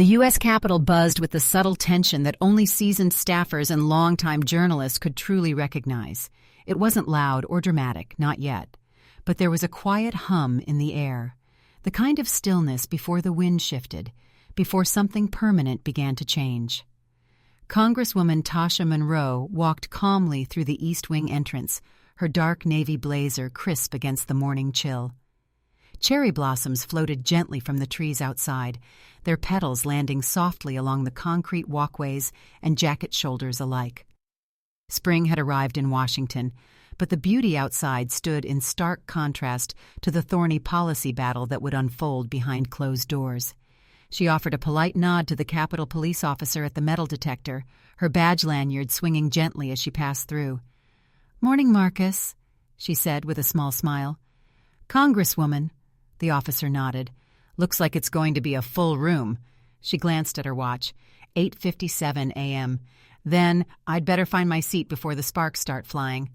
The U.S. Capitol buzzed with the subtle tension that only seasoned staffers and longtime journalists could truly recognize. It wasn't loud or dramatic, not yet, but there was a quiet hum in the air, the kind of stillness before the wind shifted, before something permanent began to change. Congresswoman Tasha Monroe walked calmly through the East Wing entrance, her dark navy blazer crisp against the morning chill. Cherry blossoms floated gently from the trees outside, their petals landing softly along the concrete walkways and jacket shoulders alike. Spring had arrived in Washington, but the beauty outside stood in stark contrast to the thorny policy battle that would unfold behind closed doors. She offered a polite nod to the Capitol police officer at the metal detector, her badge lanyard swinging gently as she passed through. "Morning, Marcus," she said with a small smile. "Congresswoman," the officer nodded. "Looks like it's going to be a full room." She glanced at her watch. 8:57 a.m. "Then I'd better find my seat before the sparks start flying."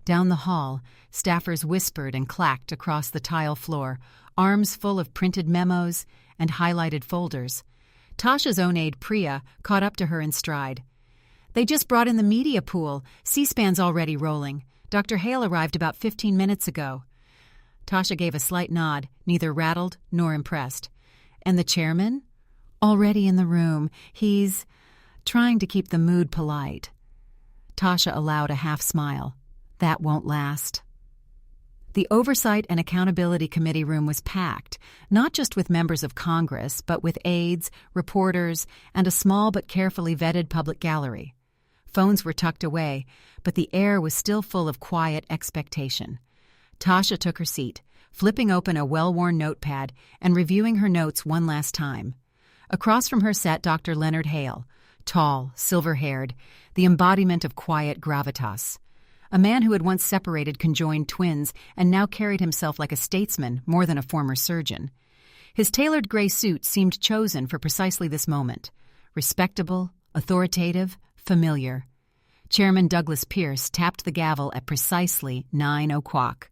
Down the hall, staffers whispered and clacked across the tile floor, arms full of printed memos and highlighted folders. Tasha's own aide, Priya, caught up to her in stride. "They just brought in the media pool. C-SPAN's already rolling. Dr. Hale arrived about 15 minutes ago." Tasha gave a slight nod, neither rattled nor impressed. "And the chairman?" "Already in the room. He's trying to keep the mood polite." Tasha allowed a half smile. "That won't last." The Oversight and Accountability Committee room was packed, not just with members of Congress, but with aides, reporters, and a small but carefully vetted public gallery. Phones were tucked away, but the air was still full of quiet expectation. Tasha took her seat, flipping open a well-worn notepad and reviewing her notes one last time. Across from her sat Dr. Leonard Hale, tall, silver-haired, the embodiment of quiet gravitas. A man who had once separated conjoined twins and now carried himself like a statesman more than a former surgeon. His tailored gray suit seemed chosen for precisely this moment. Respectable, authoritative, familiar. Chairman Douglas Pierce tapped the gavel at precisely 9 o'clock.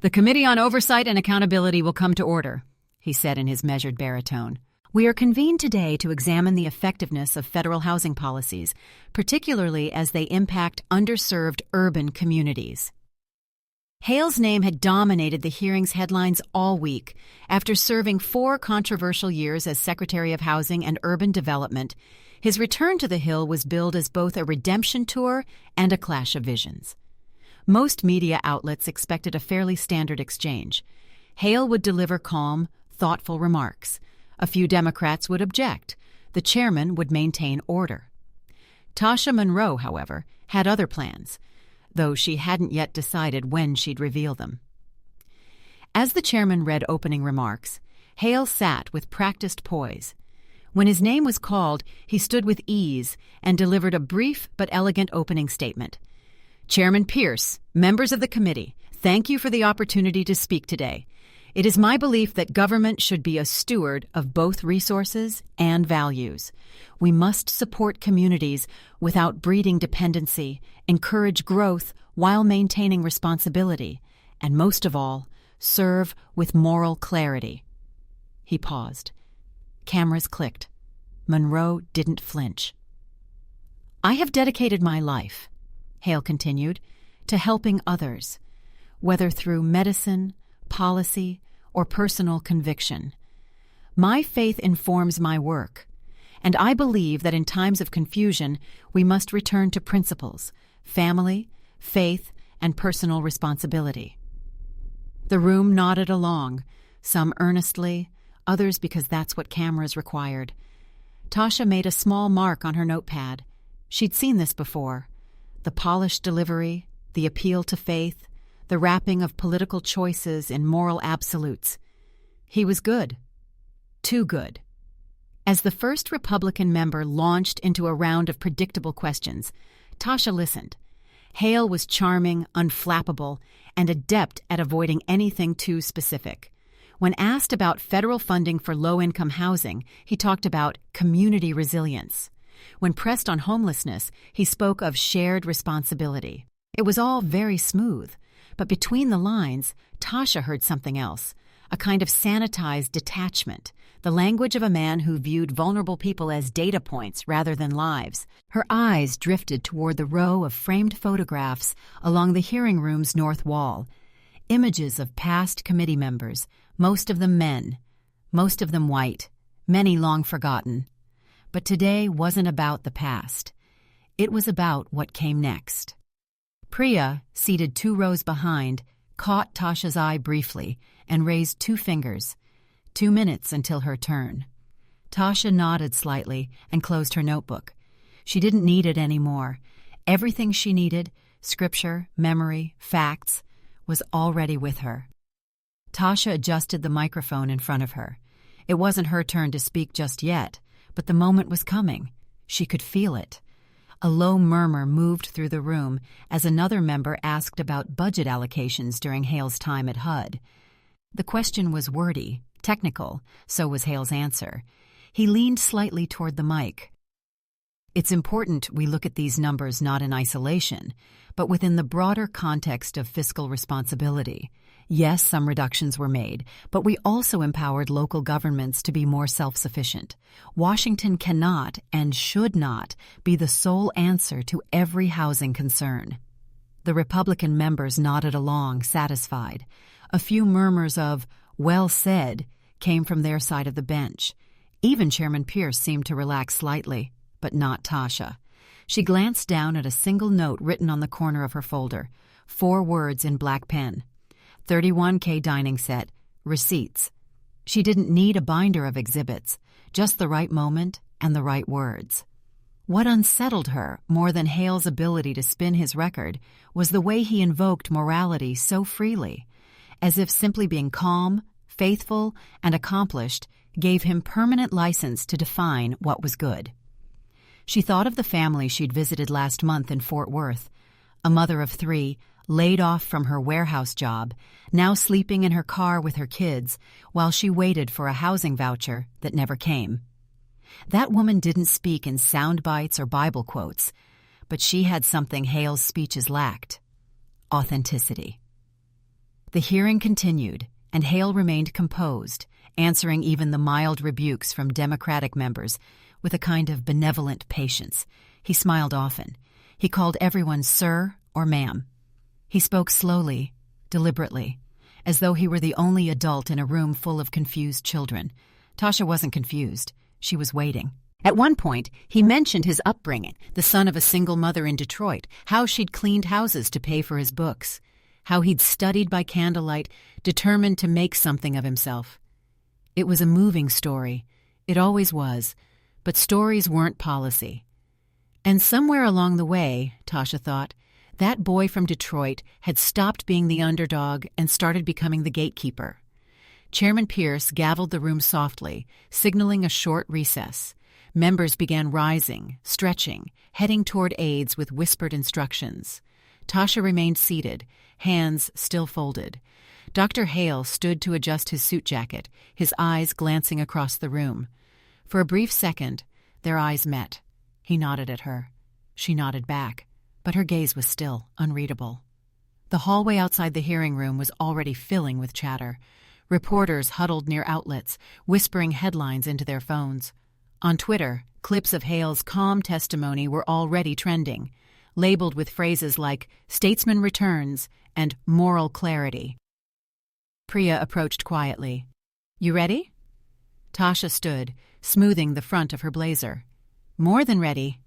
"The Committee on Oversight and Accountability will come to order," he said in his measured baritone. "We are convened today to examine the effectiveness of federal housing policies, particularly as they impact underserved urban communities." Hale's name had dominated the hearing's headlines all week. After serving 4 controversial years as Secretary of Housing and Urban Development, his return to the Hill was billed as both a redemption tour and a clash of visions. Most media outlets expected a fairly standard exchange. Hale would deliver calm, thoughtful remarks. A few Democrats would object. The chairman would maintain order. Tasha Monroe, however, had other plans, though she hadn't yet decided when she'd reveal them. As the chairman read opening remarks, Hale sat with practiced poise. When his name was called, he stood with ease and delivered a brief but elegant opening statement. "Chairman Pierce, members of the committee, thank you for the opportunity to speak today. It is my belief that government should be a steward of both resources and values. We must support communities without breeding dependency, encourage growth while maintaining responsibility, and most of all, serve with moral clarity." He paused. Cameras clicked. Monroe didn't flinch. "I have dedicated my life," Hale continued, "to helping others, whether through medicine, policy, or personal conviction. My faith informs my work, and I believe that in times of confusion, we must return to principles, family, faith, and personal responsibility." The room nodded along, some earnestly, others because that's what cameras required. Tasha made a small mark on her notepad. She'd seen this before. The polished delivery, the appeal to faith, the wrapping of political choices in moral absolutes. He was good. Too good. As the first Republican member launched into a round of predictable questions, Tasha listened. Hale was charming, unflappable, and adept at avoiding anything too specific. When asked about federal funding for low-income housing, he talked about community resilience. When pressed on homelessness, he spoke of shared responsibility. It was all very smooth, but between the lines, Tasha heard something else, a kind of sanitized detachment, the language of a man who viewed vulnerable people as data points rather than lives. Her eyes drifted toward the row of framed photographs along the hearing room's north wall. Images of past committee members, most of them men, most of them white, many long forgotten. But today wasn't about the past. It was about what came next. Priya, seated 2 rows behind, caught Tasha's eye briefly and raised 2 fingers. 2 minutes until her turn. Tasha nodded slightly and closed her notebook. She didn't need it anymore. Everything she needed, scripture, memory, facts, was already with her. Tasha adjusted the microphone in front of her. It wasn't her turn to speak just yet, but the moment was coming. She could feel it. A low murmur moved through the room as another member asked about budget allocations during Hale's time at HUD. The question was wordy, technical, so was Hale's answer. He leaned slightly toward the mic. It's important we look at these numbers not in isolation, but within the broader context of fiscal responsibility. Yes, some reductions were made, but we also empowered local governments to be more self-sufficient. Washington cannot and should not be the sole answer to every housing concern. The Republican members nodded along, satisfied. A few murmurs of, "well said," came from their side of the bench. Even Chairman Pierce seemed to relax slightly, but not Tasha. She glanced down at a single note written on the corner of her folder, 4 words in black pen. 31K dining set, receipts. She didn't need a binder of exhibits, just the right moment and the right words. What unsettled her more than Hale's ability to spin his record was the way he invoked morality so freely, as if simply being calm, faithful, and accomplished gave him permanent license to define what was good. She thought of the family she'd visited last month in Fort Worth, a mother of 3, laid off from her warehouse job, now sleeping in her car with her kids while she waited for a housing voucher that never came. That woman didn't speak in sound bites or Bible quotes, but she had something Hale's speeches lacked: authenticity. The hearing continued, and Hale remained composed, answering even the mild rebukes from Democratic members with a kind of benevolent patience. He smiled often. He called everyone sir or ma'am. He spoke slowly, deliberately, as though he were the only adult in a room full of confused children. Tasha wasn't confused. She was waiting. At one point, he mentioned his upbringing, the son of a single mother in Detroit, how she'd cleaned houses to pay for his books, how he'd studied by candlelight, determined to make something of himself. It was a moving story. It always was. But stories weren't policy. And somewhere along the way, Tasha thought, that boy from Detroit had stopped being the underdog and started becoming the gatekeeper. Chairman Pierce gavelled the room softly, signaling a short recess. Members began rising, stretching, heading toward aides with whispered instructions. Tasha remained seated, hands still folded. Dr. Hale stood to adjust his suit jacket, his eyes glancing across the room. For a brief second, their eyes met. He nodded at her. She nodded back, but her gaze was still unreadable. The hallway outside the hearing room was already filling with chatter. Reporters huddled near outlets, whispering headlines into their phones. On Twitter, clips of Hale's calm testimony were already trending, labeled with phrases like "statesman returns" and "moral clarity." Priya approached quietly. "You ready?" Tasha stood, smoothing the front of her blazer. "More than ready."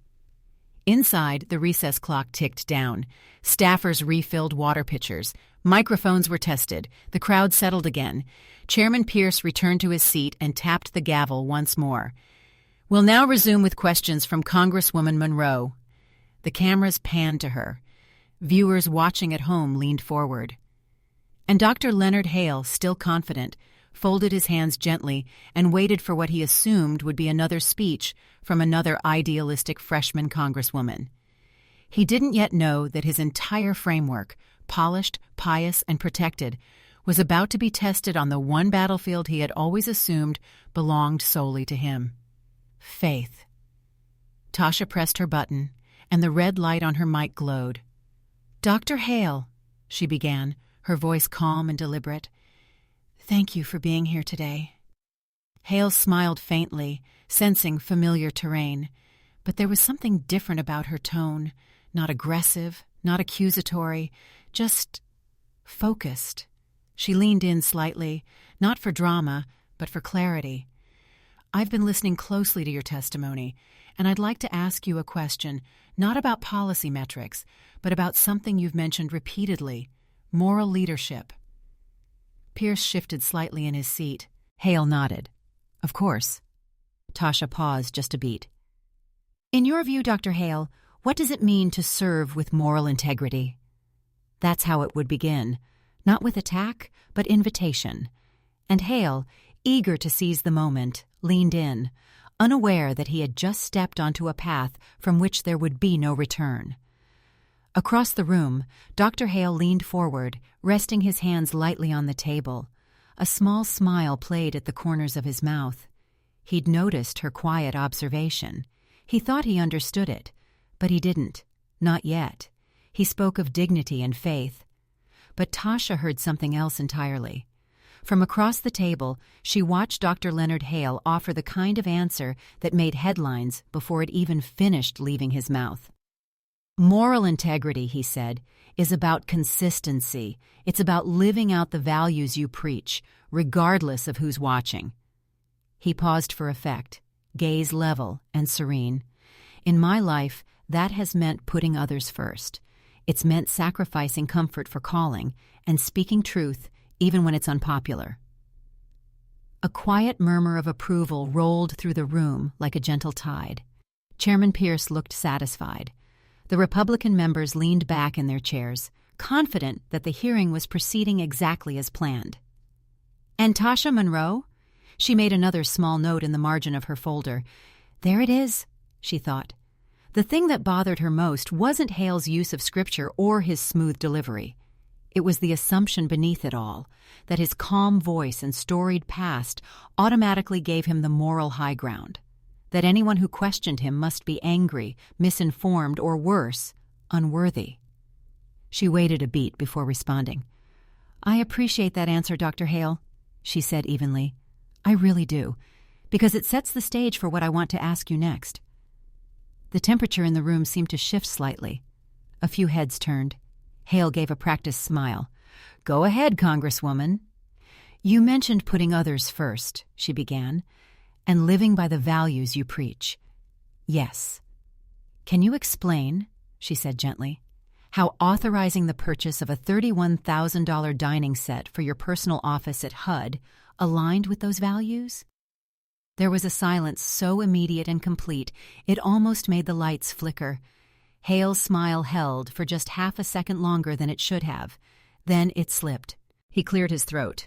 Inside, the recess clock ticked down. Staffers refilled water pitchers. Microphones were tested. The crowd settled again. Chairman Pierce returned to his seat and tapped the gavel once more. "We'll now resume with questions from Congresswoman Monroe." The cameras panned to her. Viewers watching at home leaned forward. And Dr. Leonard Hale, still confident, folded his hands gently and waited for what he assumed would be another speech from another idealistic freshman congresswoman. He didn't yet know that his entire framework, polished, pious, and protected, was about to be tested on the one battlefield he had always assumed belonged solely to him: faith. Tasha pressed her button, and the red light on her mic glowed. "Dr. Hale," she began, her voice calm and deliberate, "thank you for being here today." Hale smiled faintly, sensing familiar terrain. But there was something different about her tone, not aggressive, not accusatory, just focused. She leaned in slightly, not for drama, but for clarity. "I've been listening closely to your testimony, and I'd like to ask you a question, not about policy metrics, but about something you've mentioned repeatedly, moral leadership." Pierce shifted slightly in his seat. Hale nodded. "Of course." Tasha paused just a beat. "In your view, Dr. Hale, what does it mean to serve with moral integrity?" That's how it would begin, not with attack, but invitation. And Hale, eager to seize the moment, leaned in, unaware that he had just stepped onto a path from which there would be no return. Across the room, Dr. Hale leaned forward, resting his hands lightly on the table. A small smile played at the corners of his mouth. He'd noticed her quiet observation. He thought he understood it, but he didn't. Not yet. He spoke of dignity and faith. But Tasha heard something else entirely. From across the table, she watched Dr. Leonard Hale offer the kind of answer that made headlines before it even finished leaving his mouth. "Moral integrity," he said, "is about consistency. It's about living out the values you preach, regardless of who's watching." He paused for effect, gaze level and serene. "In my life, that has meant putting others first. It's meant sacrificing comfort for calling and speaking truth even when it's unpopular." A quiet murmur of approval rolled through the room like a gentle tide. Chairman Pierce looked satisfied. The Republican members leaned back in their chairs, confident that the hearing was proceeding exactly as planned. "And Tasha Monroe?" She made another small note in the margin of her folder. "There it is," she thought. The thing that bothered her most wasn't Hale's use of scripture or his smooth delivery. It was the assumption beneath it all, that his calm voice and storied past automatically gave him the moral high ground, that anyone who questioned him must be angry, misinformed, or worse, unworthy. She waited a beat before responding. "I appreciate that answer, Dr. Hale," she said evenly. "I really do, because it sets the stage for what I want to ask you next." The temperature in the room seemed to shift slightly. A few heads turned. Hale gave a practiced smile. "Go ahead, Congresswoman." "You mentioned putting others first," she began, "and living by the values you preach." "Yes." "Can you explain," she said gently, "how authorizing the purchase of a $31,000 dining set for your personal office at HUD aligned with those values?" There was a silence so immediate and complete it almost made the lights flicker. Hale's smile held for just half a second longer than it should have. Then it slipped. He cleared his throat.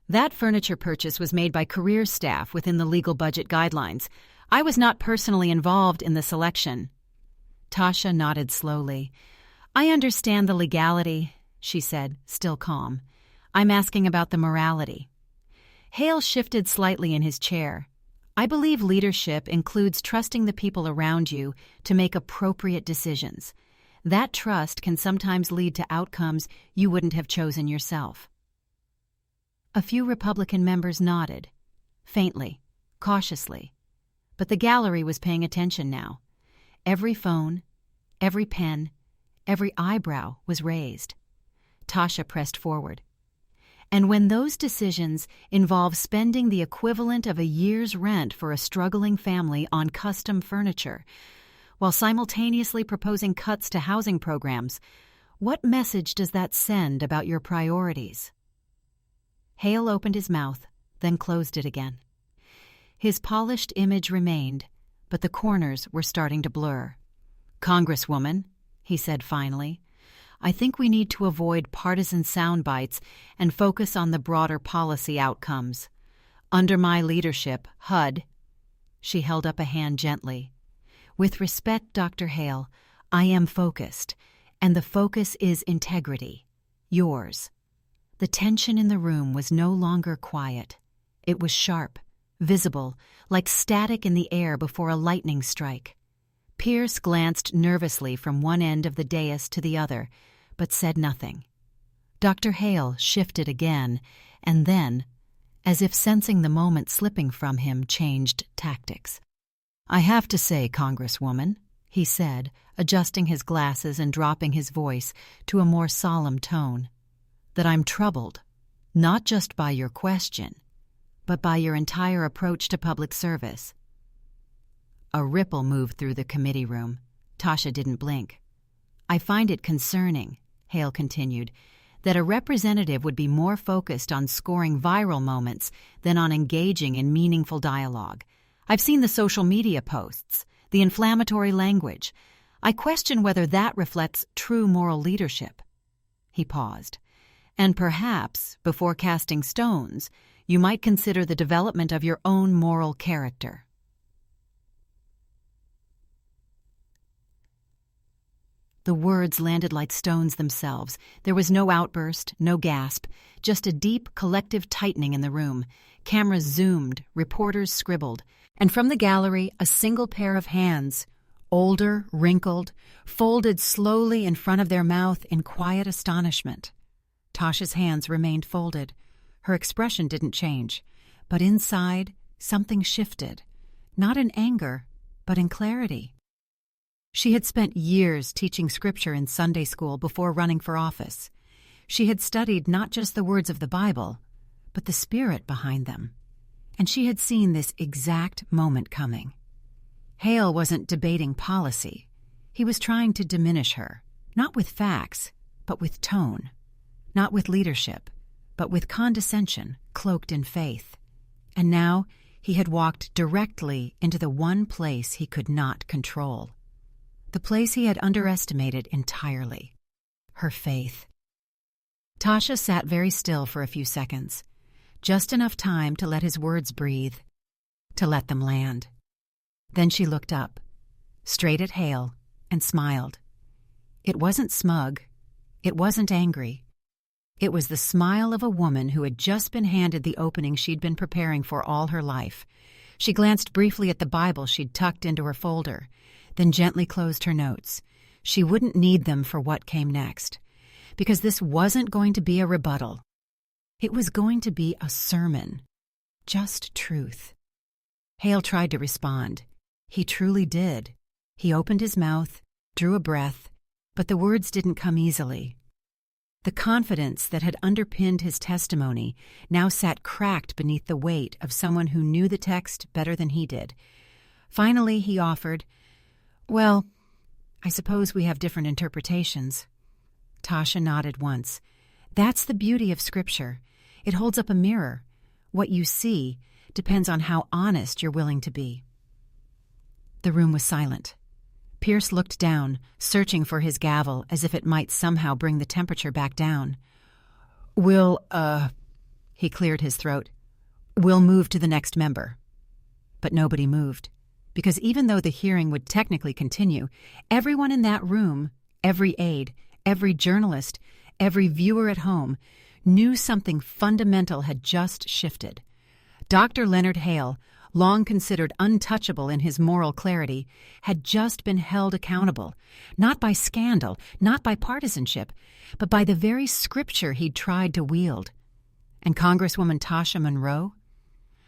"That furniture purchase was made by career staff within the legal budget guidelines. I was not personally involved in the selection." Tasha nodded slowly. "I understand the legality," she said, still calm. "I'm asking about the morality." Hale shifted slightly in his chair. "I believe leadership includes trusting the people around you to make appropriate decisions. That trust can sometimes lead to outcomes you wouldn't have chosen yourself." A few Republican members nodded, faintly, cautiously. But the gallery was paying attention now. Every phone, every pen, every eyebrow was raised. Tasha pressed forward. "And when those decisions involve spending the equivalent of a year's rent for a struggling family on custom furniture, while simultaneously proposing cuts to housing programs, what message does that send about your priorities?" Hale opened his mouth, then closed it again. His polished image remained, but the corners were starting to blur. "Congresswoman," he said finally, "I think we need to avoid partisan sound bites and focus on the broader policy outcomes. Under my leadership, HUD—" She held up a hand gently. "With respect, Dr. Hale, I am focused, and the focus is integrity. Yours." The tension in the room was no longer quiet. It was sharp, visible, like static in the air before a lightning strike. Pierce glanced nervously from one end of the dais to the other, but said nothing. Dr. Hale shifted again, and then, as if sensing the moment slipping from him changed tactics. "I have to say, Congresswoman," he said, adjusting his glasses and dropping his voice to a more solemn tone, "that I'm troubled, not just by your question, but by your entire approach to public service." A ripple moved through the committee room. Tasha didn't blink. "I find it concerning," Hale continued, "that a representative would be more focused on scoring viral moments than on engaging in meaningful dialogue. I've seen the social media posts, the inflammatory language. I question whether that reflects true moral leadership." He paused. "And perhaps, before casting stones, you might consider the development of your own moral character." The words landed like stones themselves. There was no outburst, no gasp, just a deep, collective tightening in the room. Cameras zoomed, reporters scribbled, and from the gallery a single pair of hands, older, wrinkled, folded slowly in front of their mouth in quiet astonishment. Tasha's hands remained folded. Her expression didn't change, but inside something shifted, not in anger, but in clarity. She had spent years teaching scripture in Sunday school before running for office. She had studied not just the words of the Bible, but the spirit behind them. And she had seen this exact moment coming. Hale wasn't debating policy. He was trying to diminish her, not with facts, but with tone. Not with leadership, but with condescension cloaked in faith. And now he had walked directly into the one place he could not control. The place he had underestimated entirely. Her faith. Tasha sat very still for a few seconds, just enough time to let his words breathe, to let them land. Then she looked up, straight at Hale, and smiled. It wasn't smug. It wasn't angry. It was the smile of a woman who had just been handed the opening she'd been preparing for all her life. She glanced briefly at the Bible she'd tucked into her folder, then gently closed her notes. She wouldn't need them for what came next, because this wasn't going to be a rebuttal. It was going to be a sermon. Just truth. Hale tried to respond. He truly did. He opened his mouth, drew a breath, but the words didn't come easily. The confidence that had underpinned his testimony now sat cracked beneath the weight of someone who knew the text better than he did. Finally, he offered, "Well, I suppose we have different interpretations." Tasha nodded once. "That's the beauty of Scripture. It holds up a mirror. What you see depends on how honest you're willing to be." The room was silent. Pierce looked down, searching for his gavel as if it might somehow bring the temperature back down. He cleared his throat. "We'll move to the next member." But nobody moved, because even though the hearing would technically continue, everyone in that room, every aide, every journalist, every viewer at home, knew something fundamental had just shifted. Dr. Leonard Hale, long considered untouchable in his moral clarity, had just been held accountable, not by scandal, not by partisanship, but by the very scripture he'd tried to wield. And Congresswoman Tasha Monroe?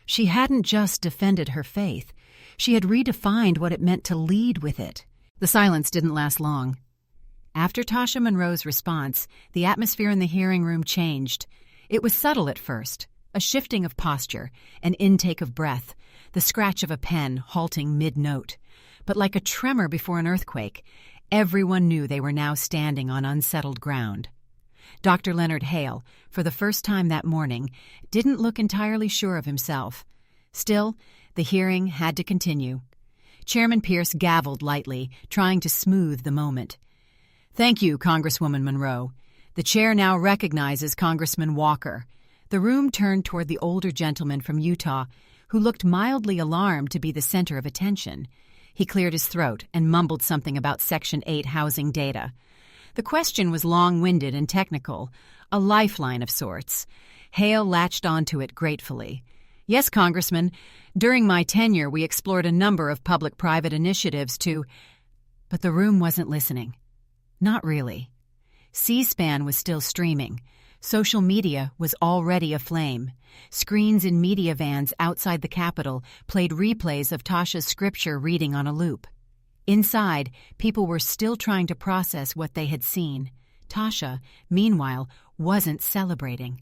She hadn't just defended her faith. She had redefined what it meant to lead with it. The silence didn't last long. After Tasha Monroe's response, the atmosphere in the hearing room changed. It was subtle at first, a shifting of posture, an intake of breath, the scratch of a pen halting mid-note. But like a tremor before an earthquake, everyone knew they were now standing on unsettled ground. Dr. Leonard Hale, for the first time that morning, didn't look entirely sure of himself. Still, the hearing had to continue. Chairman Pierce gavelled lightly, trying to smooth the moment. "Thank you, Congresswoman Monroe. The chair now recognizes Congressman Walker." The room turned toward the older gentleman from Utah, who looked mildly alarmed to be the center of attention. He cleared his throat and mumbled something about Section 8 housing data. The question was long-winded and technical, a lifeline of sorts. Hale latched onto it gratefully. "Yes, Congressman, during my tenure we explored a number of public-private initiatives to—" But the room wasn't listening. Not really. C-SPAN was still streaming. Social media was already aflame. Screens in media vans outside the Capitol played replays of Tasha's scripture reading on a loop. Inside, people were still trying to process what they had seen. Tasha, meanwhile, wasn't celebrating.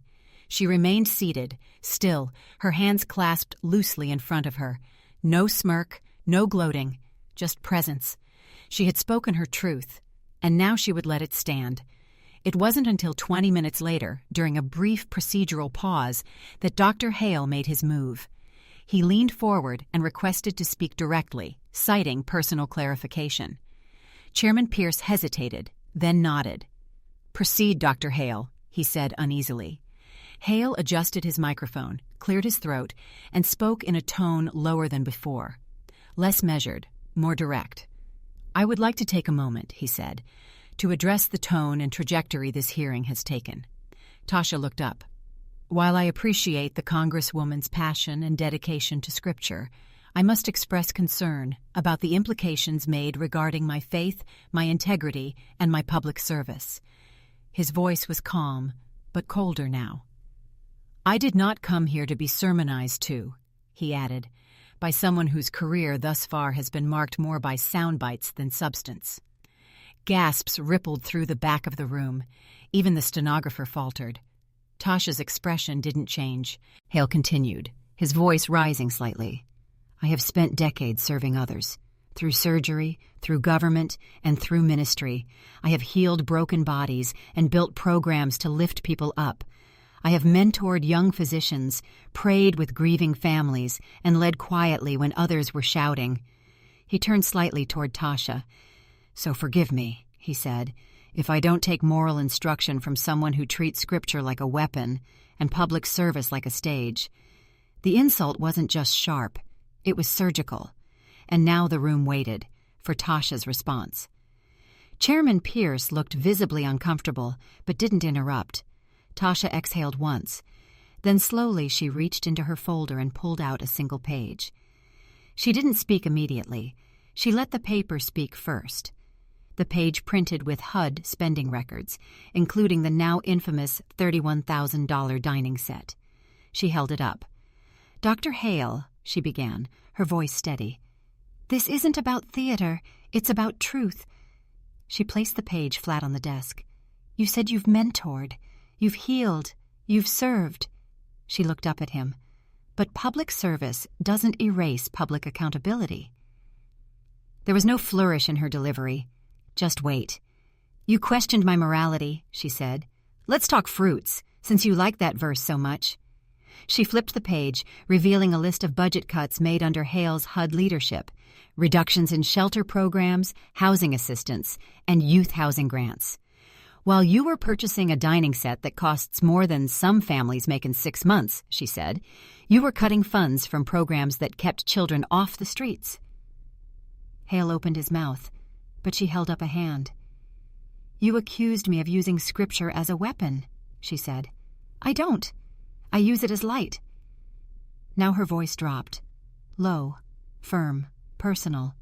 She remained seated, still, her hands clasped loosely in front of her. No smirk, no gloating, just presence. She had spoken her truth, and now she would let it stand. It wasn't until 20 minutes later, during a brief procedural pause, that Dr. Hale made his move. He leaned forward and requested to speak directly, citing personal clarification. Chairman Pierce hesitated, then nodded. "Proceed, Dr. Hale," he said uneasily. Hale adjusted his microphone, cleared his throat, and spoke in a tone lower than before. Less measured, more direct. "I would like to take a moment," he said, "to address the tone and trajectory this hearing has taken." Tasha looked up. "While I appreciate the Congresswoman's passion and dedication to Scripture, I must express concern about the implications made regarding my faith, my integrity, and my public service." His voice was calm, but colder now. "I did not come here to be sermonized to," he added, "by someone whose career thus far has been marked more by sound bites than substance." Gasps rippled through the back of the room. Even the stenographer faltered. Tasha's expression didn't change. Hale continued, his voice rising slightly. "I have spent decades serving others. Through surgery, through government, and through ministry, I have healed broken bodies and built programs to lift people up. I have mentored young physicians, prayed with grieving families, and led quietly when others were shouting." He turned slightly toward Tasha. "So forgive me," he said, "if I don't take moral instruction from someone who treats Scripture like a weapon and public service like a stage." The insult wasn't just sharp, it was surgical. And now the room waited for Tasha's response. Chairman Pierce looked visibly uncomfortable, but didn't interrupt. Tasha exhaled once. Then slowly she reached into her folder and pulled out a single page. She didn't speak immediately. She let the paper speak first. The page printed with HUD spending records, including the now infamous $31,000 dining set. She held it up. "Dr. Hale," she began, her voice steady, "this isn't about theater, it's about truth." She placed the page flat on the desk. "You said you've mentored, you've healed, you've served." She looked up at him. "But public service doesn't erase public accountability." There was no flourish in her delivery. "Just wait. You questioned my morality," she said. "Let's talk fruits, since you like that verse so much." She flipped the page, revealing a list of budget cuts made under Hale's HUD leadership, reductions in shelter programs, housing assistance, and youth housing grants. "While you were purchasing a dining set that costs more than some families make in 6 months," she said, "you were cutting funds from programs that kept children off the streets." Hale opened his mouth, but she held up a hand. "You accused me of using Scripture as a weapon," she said. "I don't. I use it as light." Now her voice dropped, low, firm, personal.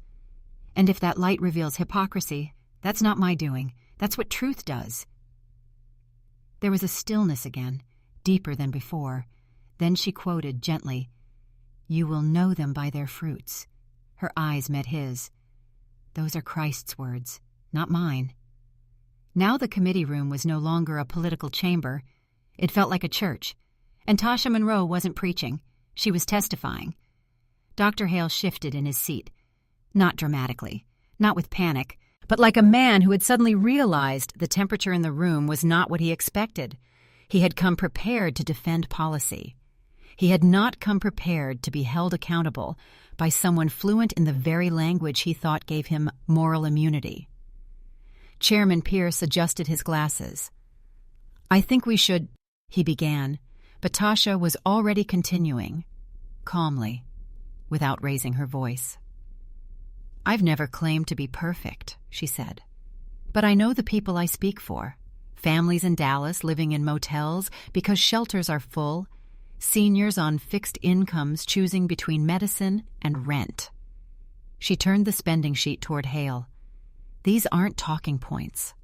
"And if that light reveals hypocrisy, that's not my doing. That's what truth does." There was a stillness again, deeper than before. Then she quoted gently, "You will know them by their fruits." Her eyes met his. "Those are Christ's words, not mine." Now the committee room was no longer a political chamber. It felt like a church. And Tasha Monroe wasn't preaching. She was testifying. Dr. Hale shifted in his seat. Not dramatically, not with panic, but like a man who had suddenly realized the temperature in the room was not what he expected. He had come prepared to defend policy. He had not come prepared to be held accountable by someone fluent in the very language he thought gave him moral immunity. Chairman Pierce adjusted his glasses. "I think we should," he began, but Tasha was already continuing, calmly, without raising her voice. "I've never claimed to be perfect," she said, "but I know the people I speak for. Families in Dallas living in motels because shelters are full, seniors on fixed incomes choosing between medicine and rent." She turned the spending sheet toward Hale. "These aren't talking points.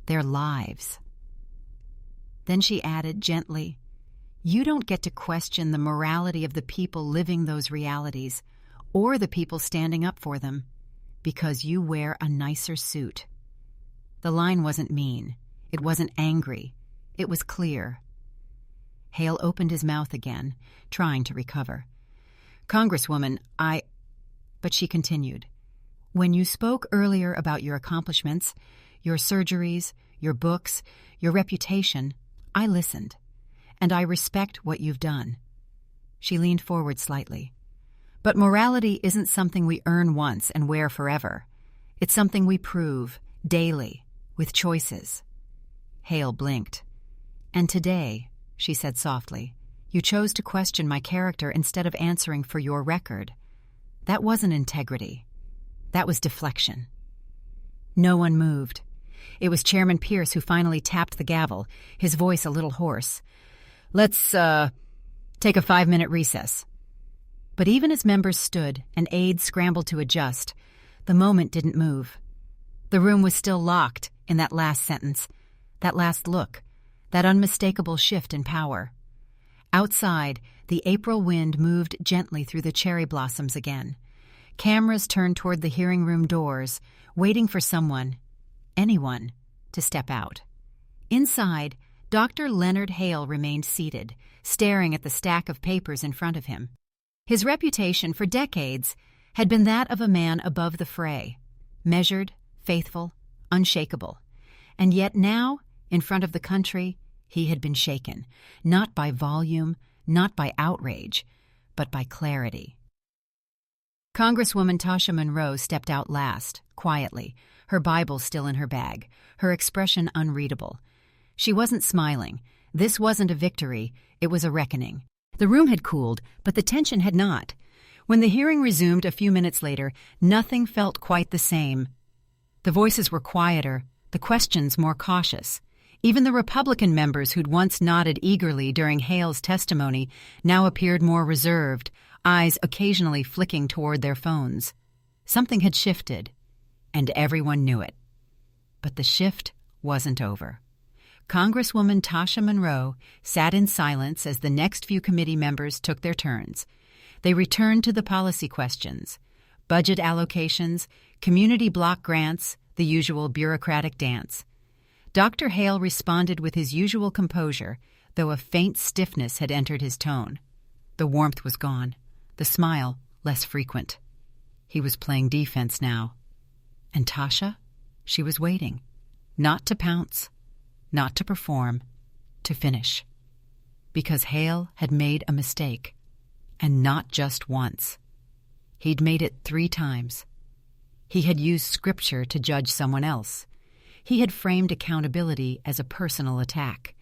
They're lives." Then she added gently, "You don't get to question the morality of the people living those realities, or the people standing up for them, because you wear a nicer suit." The line wasn't mean. It wasn't angry. It was clear. Hale opened his mouth again, trying to recover. "Congresswoman, But she continued, "When you spoke earlier about your accomplishments, your surgeries, your books, your reputation, I listened, and I respect what you've done." She leaned forward slightly. "But morality isn't something we earn once and wear forever. It's something we prove, daily, with choices." Hale blinked. "And today," she said softly, "you chose to question my character instead of answering for your record. That wasn't integrity. That was deflection." No one moved. It was Chairman Pierce who finally tapped the gavel, his voice a little hoarse. "Let's, take a 5-minute recess." But even as members stood and aides scrambled to adjust, the moment didn't move. The room was still locked in that last sentence, that last look, that unmistakable shift in power. Outside, the April wind moved gently through the cherry blossoms again. Cameras turned toward the hearing room doors, waiting for someone, anyone, to step out. Inside, Dr. Leonard Hale remained seated, staring at the stack of papers in front of him. His reputation for decades had been that of a man above the fray, measured, faithful, unshakable. And yet now, in front of the country, he had been shaken, not by volume, not by outrage, but by clarity. Congresswoman Tasha Monroe stepped out last, quietly, her Bible still in her bag, her expression unreadable. She wasn't smiling. This wasn't a victory, it was a reckoning. The room had cooled, but the tension had not. When the hearing resumed a few minutes later, nothing felt quite the same. The voices were quieter, the questions more cautious. Even the Republican members who'd once nodded eagerly during Hale's testimony now appeared more reserved, eyes occasionally flicking toward their phones. Something had shifted, and everyone knew it. But the shift wasn't over. Congresswoman Tasha Monroe sat in silence as the next few committee members took their turns. They returned to the policy questions, budget allocations, community block grants, the usual bureaucratic dance. Dr. Hale responded with his usual composure, though a faint stiffness had entered his tone. The warmth was gone, the smile less frequent. He was playing defense now. And Tasha? She was waiting. Not to pounce, not to perform, to finish. Because Hale had made a mistake, and not just once. He'd made it 3 times. He had used Scripture to judge someone else. He had framed accountability as a personal attack.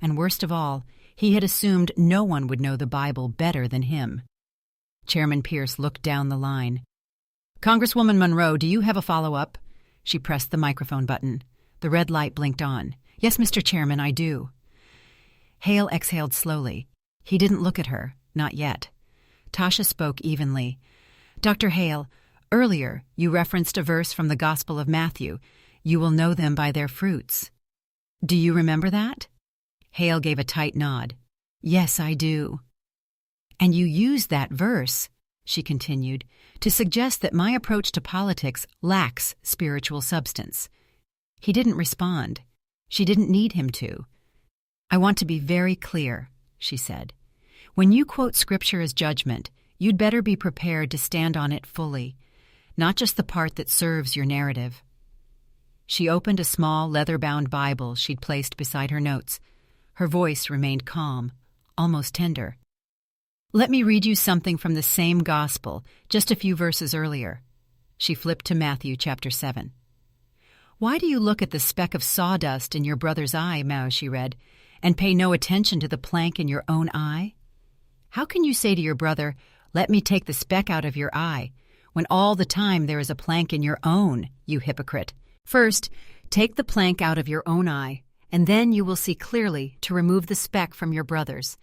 And worst of all, he had assumed no one would know the Bible better than him. Chairman Pierce looked down the line. "Congresswoman Monroe, do you have a follow-up?" She pressed the microphone button. The red light blinked on. "Yes, Mr. Chairman, I do." Hale exhaled slowly. He didn't look at her, not yet. Tasha spoke evenly. "Dr. Hale, earlier you referenced a verse from the Gospel of Matthew. You will know them by their fruits. Do you remember that?" Hale gave a tight nod. "Yes, I do." "And you used that verse," she continued, "to suggest that my approach to politics lacks spiritual substance." He didn't respond. She didn't need him to. "I want to be very clear," she said. "When you quote Scripture as judgment, you'd better be prepared to stand on it fully, not just the part that serves your narrative." She opened a small leather-bound Bible she'd placed beside her notes. Her voice remained calm, almost tender. "Let me read you something from the same gospel, just a few verses earlier." She flipped to Matthew chapter 7. "Why do you look at the speck of sawdust in your brother's eye," Mao, she read, "and pay no attention to the plank in your own eye? How can you say to your brother, 'Let me take the speck out of your eye,' when all the time there is a plank in your own, you hypocrite? First, take the plank out of your own eye, and then you will see clearly to remove the speck from your brother's."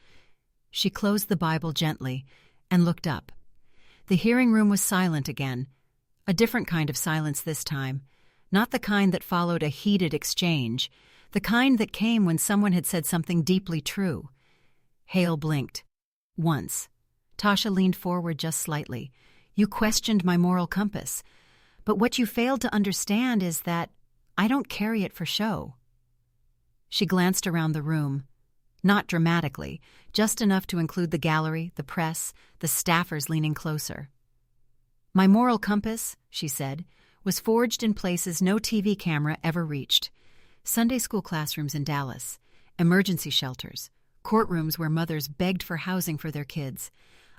She closed the Bible gently and looked up. The hearing room was silent again, a different kind of silence this time, not the kind that followed a heated exchange, the kind that came when someone had said something deeply true. Hale blinked. Once. Tasha leaned forward just slightly. You questioned my moral compass. But what you failed to understand is that I don't carry it for show. She glanced around the room. Not dramatically, just enough to include the gallery, the press, the staffers leaning closer. My moral compass, she said, was forged in places no TV camera ever reached. Sunday school classrooms in Dallas, emergency shelters, courtrooms where mothers begged for housing for their kids.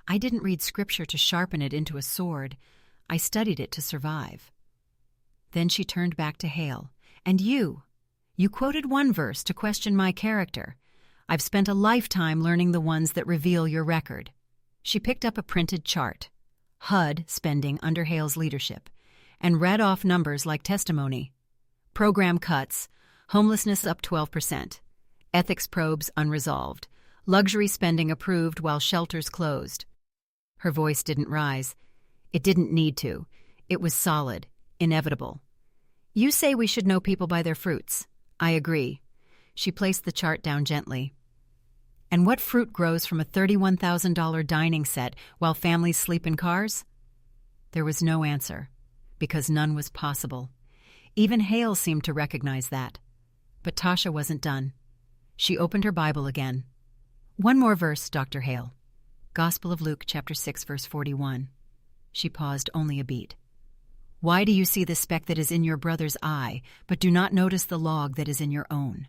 I didn't read scripture to sharpen it into a sword. I studied it to survive. Then she turned back to Hale. And you quoted one verse to question my character. I've spent a lifetime learning the ones that reveal your record. She picked up a printed chart, HUD spending under Hale's leadership, and read off numbers like testimony. Program cuts, homelessness up 12%, ethics probes unresolved, luxury spending approved while shelters closed. Her voice didn't rise. It didn't need to. It was solid, inevitable. You say we should know people by their fruits. I agree. She placed the chart down gently. And what fruit grows from a $31,000 dining set while families sleep in cars? There was no answer, because none was possible. Even Hale seemed to recognize that. But Tasha wasn't done. She opened her Bible again. One more verse, Dr. Hale. Gospel of Luke, chapter 6, verse 41. She paused only a beat. Why do you see the speck that is in your brother's eye, but do not notice the log that is in your own?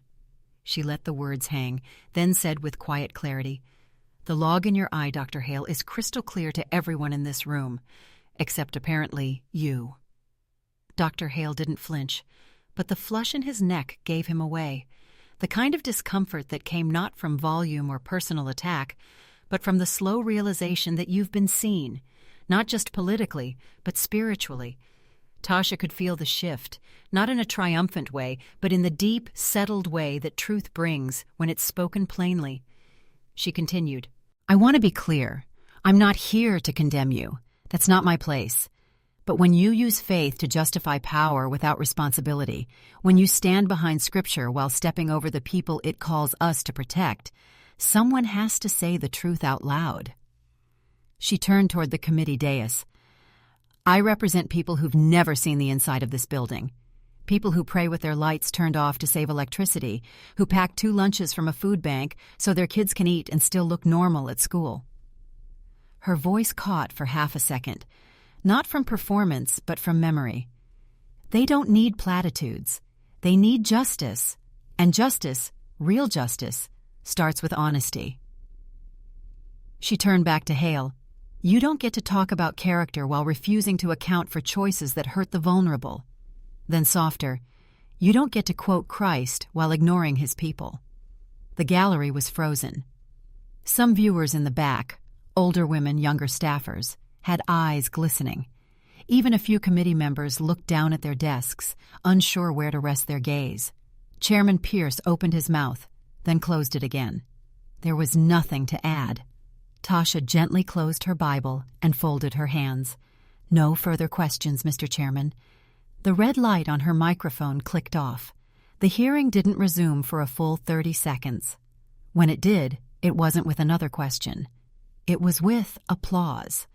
She let the words hang, then said with quiet clarity, The log in your eye, Dr. Hale, is crystal clear to everyone in this room, except apparently you. Dr. Hale didn't flinch, but the flush in his neck gave him away, the kind of discomfort that came not from volume or personal attack, but from the slow realization that you've been seen, not just politically, but spiritually. Tasha could feel the shift, not in a triumphant way, but in the deep, settled way that truth brings when it's spoken plainly. She continued, I want to be clear. I'm not here to condemn you. That's not my place. But when you use faith to justify power without responsibility, when you stand behind Scripture while stepping over the people it calls us to protect, someone has to say the truth out loud. She turned toward the committee dais. I represent people who've never seen the inside of this building. People who pray with their lights turned off to save electricity, who pack 2 lunches from a food bank so their kids can eat and still look normal at school. Her voice caught for half a second, not from performance, but from memory. They don't need platitudes. They need justice. And justice, real justice, starts with honesty. She turned back to Hale. You don't get to talk about character while refusing to account for choices that hurt the vulnerable. Then softer, you don't get to quote Christ while ignoring his people. The gallery was frozen. Some viewers in the back, older women, younger staffers, had eyes glistening. Even a few committee members looked down at their desks, unsure where to rest their gaze. Chairman Pierce opened his mouth, then closed it again. There was nothing to add. Tasha gently closed her Bible and folded her hands. No further questions, Mr. Chairman. The red light on her microphone clicked off. The hearing didn't resume for a full 30 seconds. When it did, it wasn't with another question. It was with applause.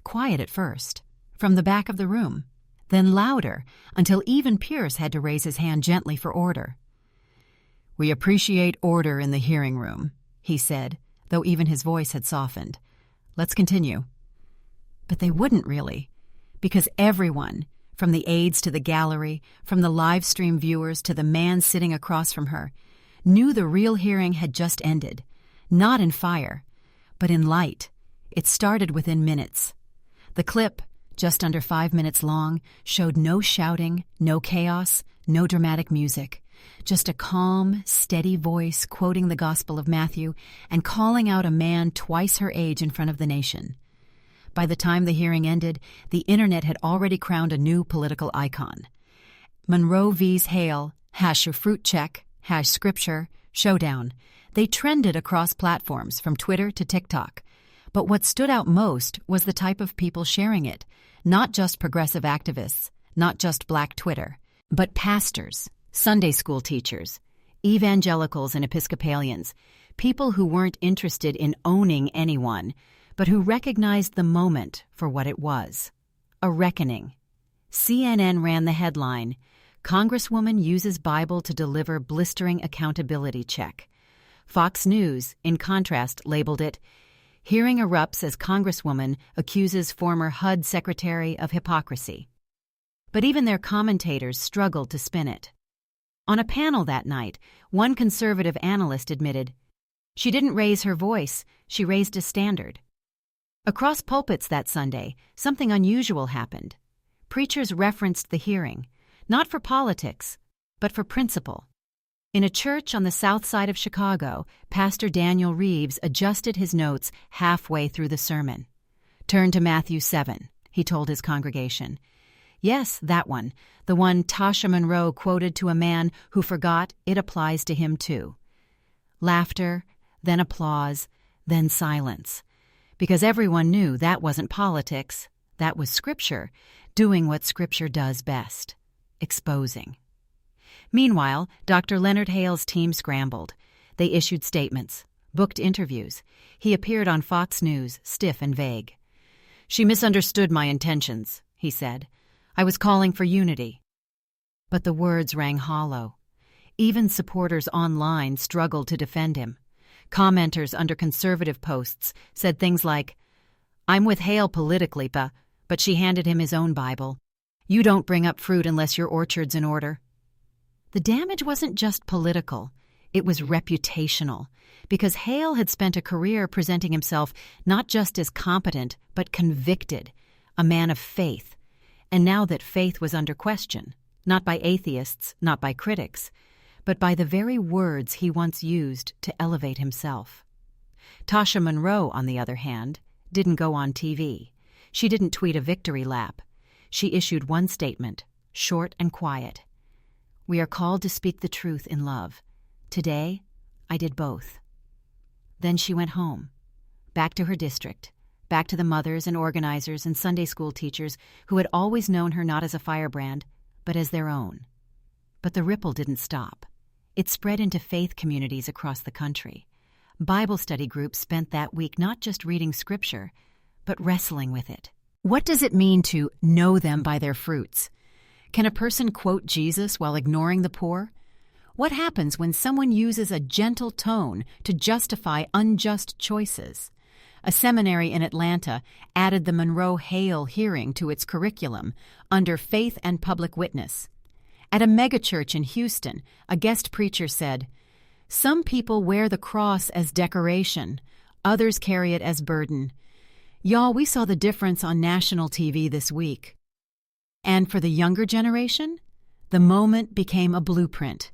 Quiet at first, from the back of the room, then louder, until even Pierce had to raise his hand gently for order. We appreciate order in the hearing room, he said, though even his voice had softened. Let's continue. But they wouldn't really, because everyone, from the aides to the gallery, from the live stream viewers to the man sitting across from her, knew the real hearing had just ended, not in fire, but in light. It started within minutes. The clip, just under 5 minutes long, showed no shouting, no chaos, no dramatic music. Just a calm, steady voice quoting the Gospel of Matthew and calling out a man twice her age in front of the nation. By the time the hearing ended, the internet had already crowned a new political icon. Monroe vs. Hale, #fruitcheck, #scripture, showdown. They trended across platforms from Twitter to TikTok. But what stood out most was the type of people sharing it, not just progressive activists, not just Black Twitter, but pastors, Sunday school teachers, evangelicals and Episcopalians, people who weren't interested in owning anyone, but who recognized the moment for what it was, a reckoning. CNN ran the headline, "Congresswoman uses Bible to deliver blistering accountability check." Fox News, in contrast, labeled it, "Hearing erupts as Congresswoman accuses former HUD Secretary of hypocrisy." But even their commentators struggled to spin it. On a panel that night, one conservative analyst admitted, "She didn't raise her voice, she raised a standard." Across pulpits that Sunday, something unusual happened. Preachers referenced the hearing, not for politics, but for principle. In a church on the south side of Chicago, Pastor Daniel Reeves adjusted his notes halfway through the sermon. "Turn to Matthew 7, he told his congregation. Yes, that one, the one Tasha Monroe quoted to a man who forgot it applies to him too. Laughter, then applause, then silence. Because everyone knew that wasn't politics, that was Scripture, doing what Scripture does best, exposing. Meanwhile, Dr. Leonard Hale's team scrambled. They issued statements, booked interviews. He appeared on Fox News, stiff and vague. "She misunderstood my intentions," he said. "I was calling for unity." But the words rang hollow. Even supporters online struggled to defend him. Commenters under conservative posts said things like, "I'm with Hale politically, but she handed him his own Bible. You don't bring up fruit unless your orchard's in order." The damage wasn't just political, it was reputational, because Hale had spent a career presenting himself not just as competent, but convicted, a man of faith. And now that faith was under question, not by atheists, not by critics, but by the very words he once used to elevate himself. Tasha Monroe, on the other hand, didn't go on TV. She didn't tweet a victory lap. She issued one statement, short and quiet. "We are called to speak the truth in love. Today, I did both." Then she went home, back to her district, back to the mothers and organizers and Sunday school teachers who had always known her not as a firebrand, but as their own. But the ripple didn't stop. It spread into faith communities across the country. Bible study groups spent that week not just reading Scripture, but wrestling with it. What does it mean to know them by their fruits? Can a person quote Jesus while ignoring the poor? What happens when someone uses a gentle tone to justify unjust choices? A seminary in Atlanta added the Monroe-Hale hearing to its curriculum under Faith and Public Witness. At a megachurch in Houston, a guest preacher said, "Some people wear the cross as decoration, others carry it as burden. Y'all, we saw the difference on national TV this week." And for the younger generation, the moment became a blueprint.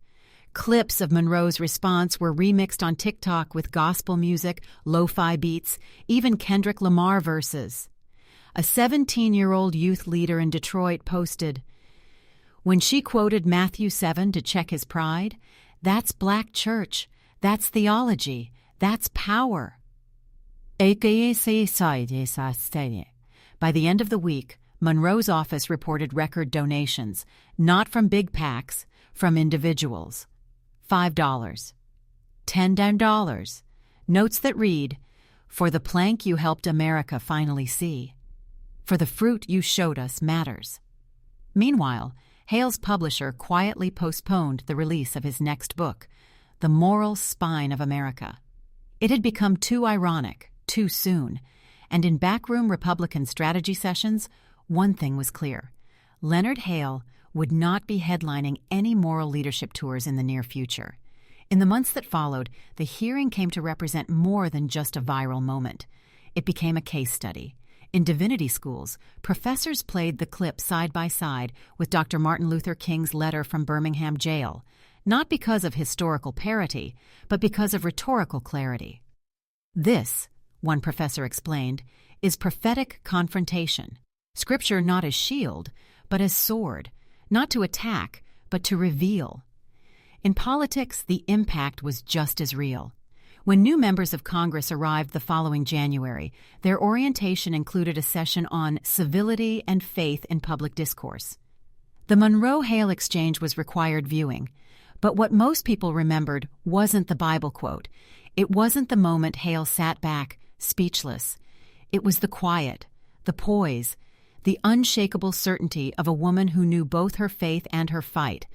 Clips of Monroe's response were remixed on TikTok with gospel music, lo-fi beats, even Kendrick Lamar verses. A 17-year-old youth leader in Detroit posted, "When she quoted Matthew 7 to check his pride, that's black church, that's theology, that's power." By the end of the week, Monroe's office reported record donations, not from big PACs, from individuals. $5, $10, notes that read, "For the plank you helped America finally see. For the fruit you showed us matters." Meanwhile, Hale's publisher quietly postponed the release of his next book, The Moral Spine of America. It had become too ironic, too soon, and in backroom Republican strategy sessions, one thing was clear. Leonard Hale would not be headlining any moral leadership tours in the near future. In the months that followed, the hearing came to represent more than just a viral moment. It became a case study. In divinity schools, professors played the clip side by side with Dr. Martin Luther King's letter from Birmingham jail, not because of historical parity, but because of rhetorical clarity. This, one professor explained, is prophetic confrontation. Scripture not as shield, but as sword, not to attack, but to reveal. In politics, the impact was just as real. When new members of Congress arrived the following January, their orientation included a session on civility and faith in public discourse. The Monroe-Hale exchange was required viewing. But what most people remembered wasn't the Bible quote. It wasn't the moment Hale sat back, speechless. It was the quiet, the poise, the unshakable certainty of a woman who knew both her faith and her fight,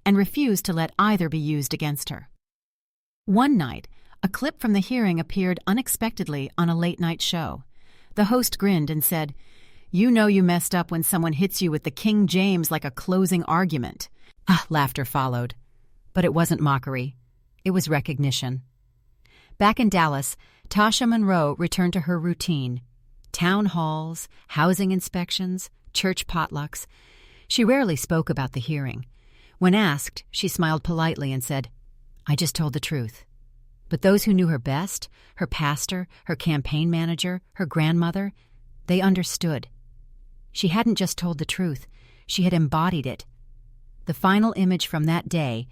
and refused to let either be used against her. One night, a clip from the hearing appeared unexpectedly on a late-night show. The host grinned and said, "You know you messed up when someone hits you with the King James like a closing argument." Laughter followed. But it wasn't mockery. It was recognition. Back in Dallas, Tasha Monroe returned to her routine. Town halls, housing inspections, church potlucks. She rarely spoke about the hearing. When asked, she smiled politely and said, "I just told the truth." But those who knew her best, her pastor, her campaign manager, her grandmother, they understood. She hadn't just told the truth, she had embodied it. The final image from that day,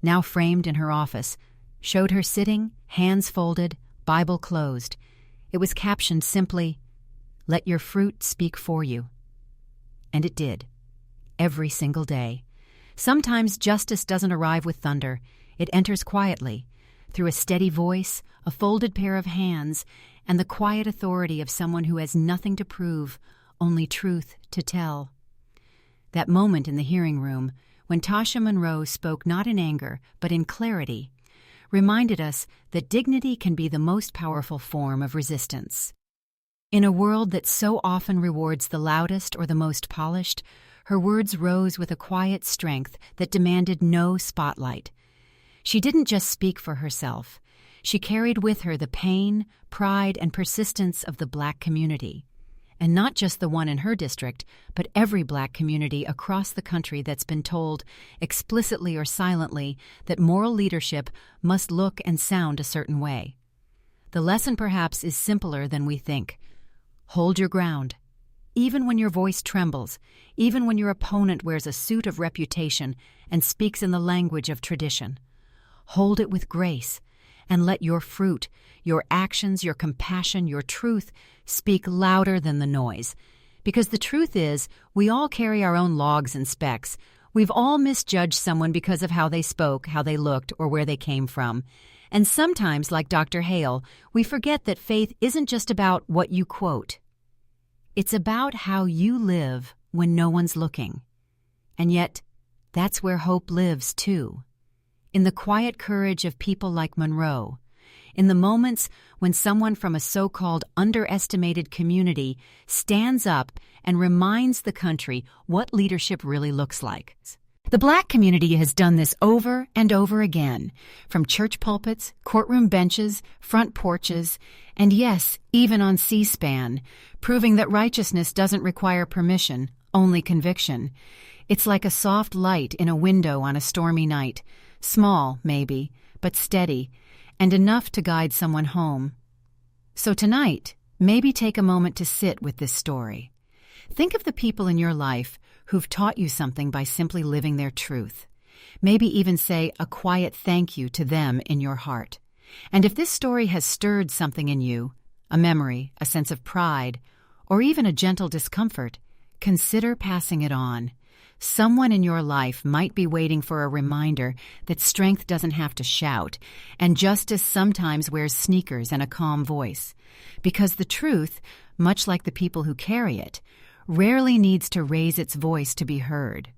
now framed in her office, showed her sitting, hands folded, Bible closed. It was captioned simply, "Let your fruit speak for you." And it did. Every single day. Sometimes justice doesn't arrive with thunder. It enters quietly, through a steady voice, a folded pair of hands, and the quiet authority of someone who has nothing to prove, only truth to tell. That moment in the hearing room, when Tasha Monroe spoke not in anger, but in clarity, reminded us that dignity can be the most powerful form of resistance. In a world that so often rewards the loudest or the most polished, her words rose with a quiet strength that demanded no spotlight. She didn't just speak for herself. She carried with her the pain, pride, and persistence of the Black community. And not just the one in her district, but every Black community across the country that's been told, explicitly or silently, that moral leadership must look and sound a certain way. The lesson perhaps is simpler than we think. Hold your ground. Even when your voice trembles, even when your opponent wears a suit of reputation and speaks in the language of tradition. Hold it with grace, and let your fruit, your actions, your compassion, your truth speak louder than the noise. Because the truth is, we all carry our own logs and specks. We've all misjudged someone because of how they spoke, how they looked, or where they came from. And sometimes, like Dr. Hale, we forget that faith isn't just about what you quote. It's about how you live when no one's looking. And yet, that's where hope lives, too. In the quiet courage of people like Monroe, in the moments when someone from a so-called underestimated community stands up and reminds the country what leadership really looks like. The Black community has done this over and over again, from church pulpits, courtroom benches, front porches, and yes, even on C-SPAN, proving that righteousness doesn't require permission, only conviction. It's like a soft light in a window on a stormy night, small, maybe, but steady, and enough to guide someone home. So tonight, maybe take a moment to sit with this story. Think of the people in your life who've taught you something by simply living their truth. Maybe even say a quiet thank you to them in your heart. And if this story has stirred something in you, a memory, a sense of pride, or even a gentle discomfort, consider passing it on. Someone in your life might be waiting for a reminder that strength doesn't have to shout, and justice sometimes wears sneakers and a calm voice. Because the truth, much like the people who carry it, rarely needs to raise its voice to be heard.